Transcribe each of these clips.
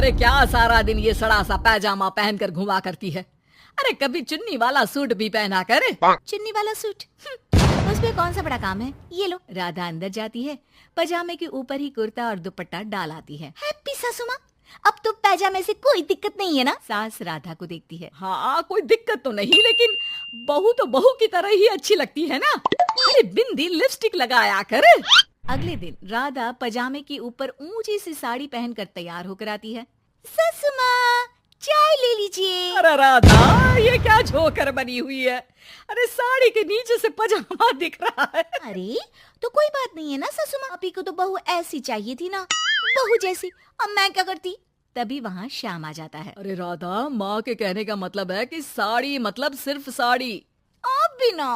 अरे क्या सारा दिन ये सड़ा सा पैजामा पहनकर घुमा करती है। अरे कभी चुन्नी वाला सूट भी पहना कर। चुन्नी वाला सूट उसमें कौन सा बड़ा काम है, ये लो। राधा अंदर जाती है, पजामे के ऊपर ही कुर्ता और दुपट्टा डाल आती है। हैप्पी सासू माँ, अब तो पैजामे से कोई दिक्कत नहीं है ना? सास राधा को देखती है। हाँ कोई दिक्कत तो नहीं, लेकिन बहू तो बहू की तरह ही अच्छी लगती है ना। अरे बिंदी लिपस्टिक लगाया कर। अगले दिन राधा पजामे के ऊपर ऊंची सी साड़ी पहनकर तैयार होकर आती है। सासू माँ, चाय ले लीजिए। अरे राधा, ये क्या झोकर बनी हुई है। अरे साड़ी के नीचे से पजामा दिख रहा है। अरे तो कोई बात नहीं है ना सासू माँ, आपी को तो बहू ऐसी चाहिए थी ना, बहू जैसी। अब मैं क्या करती? तभी वहाँ श्याम आ जाता है। अरे राधा, माँ के कहने का मतलब है कि साड़ी मतलब सिर्फ साड़ी। आप भी ना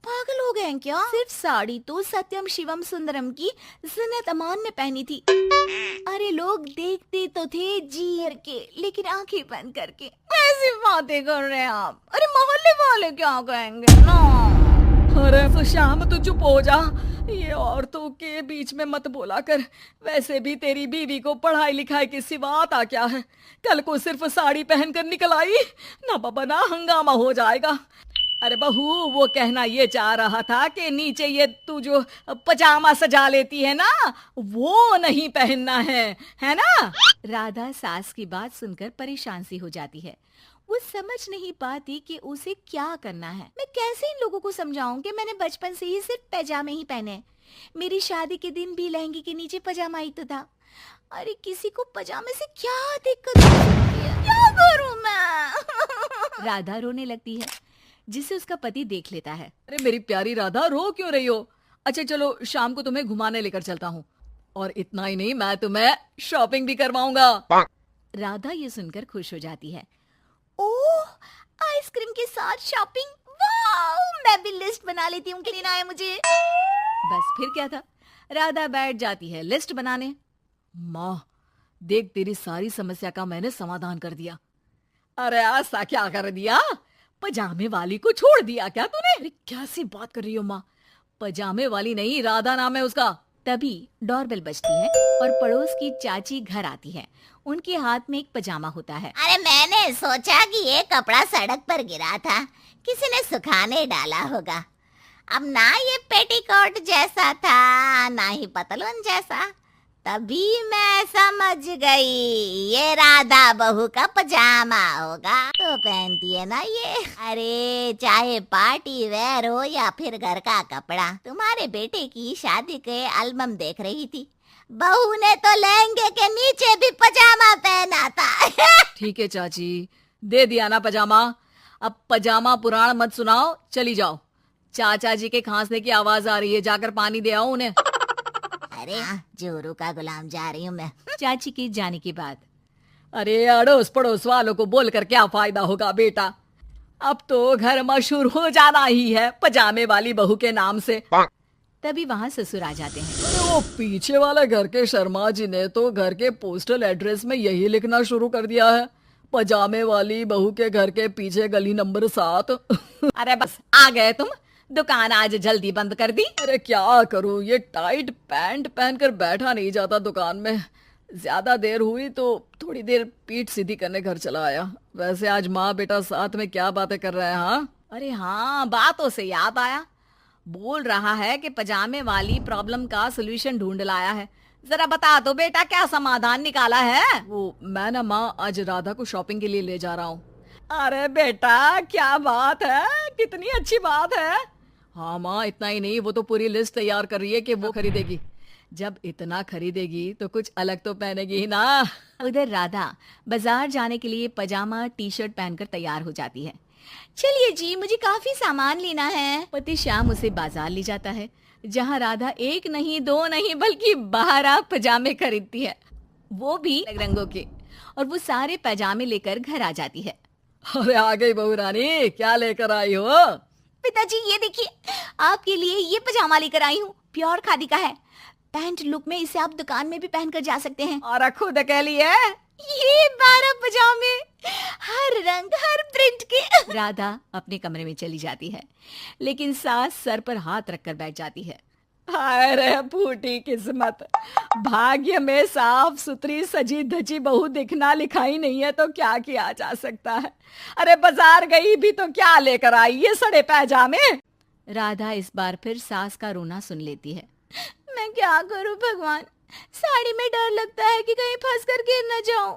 पागल हो गए हैं क्या? सिर्फ साड़ी तो सत्यम शिवम सुंदरम की जिन्नत अमान ने पहनी थी। अरे लोग देखते तो थे जी भर के, लेकिन आंखें बंद करके। ऐसी बातें कर रहे हैं आप। अरे मोहल्ले वाले क्या कहेंगे ना? अरे तो श्याम तू चुप हो जा, ये औरतों के बीच में मत बोला कर। वैसे भी तेरी बीवी को पढ़ाई लिखाई की सिवा आता क्या है। कल को सिर्फ साड़ी पहनकर निकल आई ना बाबा ना हंगामा हो जाएगा। अरे बहू, वो कहना ये चाह रहा था कि नीचे ये तू जो पजामा सजा लेती है ना, वो नहीं पहनना है ना? राधा सास की बात सुनकर परेशान सी हो जाती है। वो समझ नहीं पाती कि उसे क्या करना है। मैं कैसे इन लोगों को समझाऊं कि मैंने बचपन से ही सिर्फ पैजामे ही पहने। मेरी शादी के दिन भी लहंगे के नीचे पजामा ही तो था। अरे किसी को पजामे से क्या दिक्कत है? क्या करूं मैं? राधा रोने लगती है, जिसे उसका पति देख लेता है। अरे मेरी प्यारी राधा, रो क्यों रही हो? अच्छा चलो, शाम को तुम्हें घुमाने लेकर चलता हूँ, और इतना ही नहीं, मैं तुम्हें शॉपिंग भी करवाऊंगा। राधा ये सुनकर खुश हो जाती है। ओह, आइसक्रीम के साथ शॉपिंग, वाह! मैं भी लिस्ट बना लेती हूँ कि लेना है मुझे। बस फिर क्या था, राधा बैठ जाती है लिस्ट बनाने। माँ देख, तेरी सारी समस्या का मैंने समाधान कर दिया। अरे ऐसा क्या कर दिया? पजामे वाली को छोड़ दिया क्या तूने? अरे कैसी बात कर रही हो माँ? पजामे वाली नहीं, राधा नाम है उसका। तभी डोरबेल बजती है और पड़ोस की चाची घर आती है। उनके हाथ में एक पजामा होता है। अरे मैंने सोचा कि ये कपड़ा सड़क पर गिरा था, किसी ने सुखाने डाला होगा। अब ना ये पेटीकोट जैसा था, ना ही पतलून जैसा। तभी मैं समझ गई, ये राधा बहू का पजामा होगा। तो पहनती है ना ये। अरे चाहे पार्टी वेयर हो या फिर घर का कपड़ा। तुम्हारे बेटे की शादी के एल्बम देख रही थी, बहू ने तो लहंगे के नीचे भी पजामा पहना था। ठीक है चाची, दे दिया ना पजामा। अब पजामा पुराण मत सुनाओ, चली जाओ। चाचा जी के खांसने की आवाज आ रही है, जाकर पानी दे आओ उन्हें। अरे जोरू का गुलाम जा रही हूँ मैं। चाची के जाने के बाद अरे अड़ोस पड़ोस वालों को बोलकर क्या फायदा होगा बेटा? अब तो घर मशहूर हो जाना ही है पजामे वाली बहू के नाम से। तभी वहाँ ससुर आ जाते हैं। अरे वो पीछे वाले घर के शर्मा जी ने तो घर के पोस्टल एड्रेस में यही लिखना शुरू कर दिया है, पजामे वाली बहू के घर के पीछे गली नंबर 7। अरे बस आ गए तुम, दुकान आज जल्दी बंद कर दी। अरे क्या करूं, ये टाइट पैंट पहनकर बैठा नहीं जाता दुकान में। ज्यादा देर हुई तो थोड़ी देर पीठ सीधी करने घर चला आया। वैसे आज माँ बेटा साथ में क्या बातें कर रहे हैं? हाँ अरे हाँ, बातों से याद आया, बोल रहा है कि पजामे वाली प्रॉब्लम का सलूशन ढूंढ लाया है। जरा बता दो बेटा, क्या समाधान निकाला है? वो मैं ना माँ आज राधा को शॉपिंग के लिए ले जा रहा हूँ। अरे बेटा क्या बात है, कितनी अच्छी बात है। हाँ माँ, इतना ही नहीं, वो तो पूरी लिस्ट तैयार कर रही है कि वो खरीदेगी। जब इतना खरीदेगी तो कुछ अलग तो पहनेगी ही ना। उधर राधा बाजार जाने के लिए पजामा टी शर्ट पहनकर तैयार हो जाती है। चलिए जी, मुझे काफी सामान लेना है। पति श्याम उसे बाजार ले जाता है, जहाँ राधा एक नहीं दो नहीं बल्कि 12 पजामे खरीदती है, वो भी अलग रंगों के। और वो सारे पजामे लेकर घर आ जाती है। अरे आ गई बहू रानी, क्या लेकर आई हो? पिताजी ये देखिए, आपके लिए ये पजामा लेकर आई हूँ, प्योर खादी का है। पैंट लुक में इसे आप दुकान में भी पहनकर जा सकते हैं। और खुद अकेली है? ये 12 पजामे, हर रंग हर प्रिंट के। राधा अपने कमरे में चली जाती है, लेकिन सास सर पर हाथ रखकर बैठ जाती है। हाय रे फूटी किस्मत, भाग्य में साफ सुथरी सजी धजी बहू दिखना लिखाई नहीं है तो क्या किया जा सकता है। अरे बाजार गई भी तो क्या लेकर आई ये सड़े पैजामे। राधा इस बार फिर सास का रोना सुन लेती है। मैं क्या करूं भगवान, साड़ी में डर लगता है कि कहीं फंस कर गिर न जाऊं।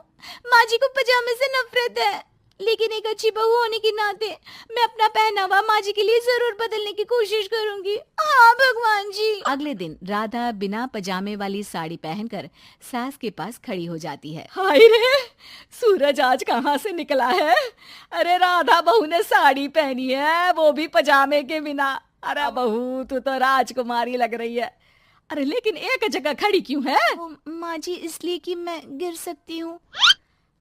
माँ जी को पजामे से नफरत है, लेकिन एक अच्छी बहू होने के नाते मैं अपना पहनावा माँ जी के लिए जरूर बदलने की कोशिश करूंगी। हाँ भगवान जी। अगले दिन राधा बिना पजामे वाली साड़ी पहनकर सास के पास खड़ी हो जाती है। हाय रे, सूरज आज कहाँ से निकला है। अरे राधा बहू ने साड़ी पहनी है, वो भी पजामे के बिना। अरे बहू तू तो राजकुमारी लग रही है। अरे लेकिन एक जगह खड़ी क्यों है। माँ जी इसलिए कि मैं गिर सकती हूँ।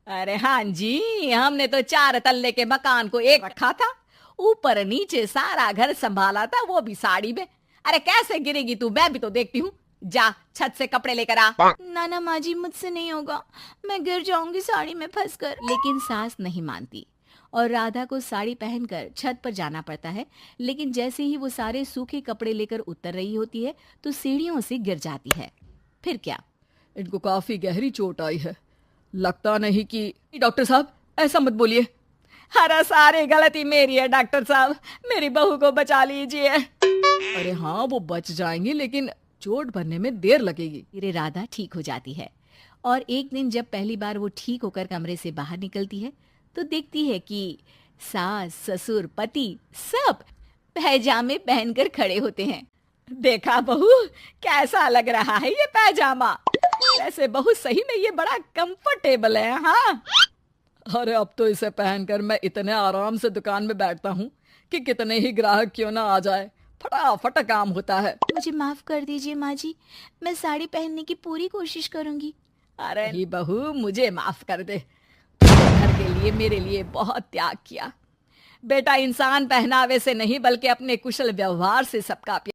अरे हाँ जी, हमने तो 4 तल्ले के मकान को एक रखा था, ऊपर नीचे सारा घर संभाला था, वो भी साड़ी में। अरे कैसे गिरेगी तू, मैं भी तो देखती हूँ। जा छत से कपड़े लेकर आ। ना माँ जी मुझसे नहीं होगा, मैं गिर जाऊंगी साड़ी में फंसकर। लेकिन सास नहीं मानती और राधा को साड़ी पहनकर छत पर जाना पड़ता है। लेकिन जैसे ही वो सारे सूखे कपड़े लेकर उतर रही होती है तो सीढ़ियों से गिर जाती है। फिर क्या, इनको काफी गहरी चोट आई है, लगता नहीं कि। डॉक्टर साहब ऐसा मत बोलिए। अरे सारी गलती मेरी है डॉक्टर साहब, मेरी बहू को बचा लीजिए। अरे हाँ वो बच जाएंगी, लेकिन चोट भरने में देर लगेगी। धीरे राधा ठीक हो जाती है और एक दिन जब पहली बार वो ठीक होकर कमरे से बाहर निकलती है तो देखती है कि सास ससुर पति सब पैजामे पहनकर खड़े होते हैं। देखा बहू कैसा लग रहा है ये पैजामा। वैसे बहू सही में ये बड़ा कंफर्टेबल है। हाँ अरे अब तो इसे पहनकर मैं इतने आराम से दुकान में बैठता हूँ कि कितने ही ग्राहक क्यों ना आ जाए, फटाफट काम होता है। मुझे माफ कर दीजिए माँ जी, मैं साड़ी पहनने की पूरी कोशिश करूंगी। अरे ही बहू मुझे माफ कर दे, घर के लिए मेरे लिए बहुत त्याग किया। बेटा इंसान पहनावे से नहीं बल्कि अपने कुशल व्यवहार से सबका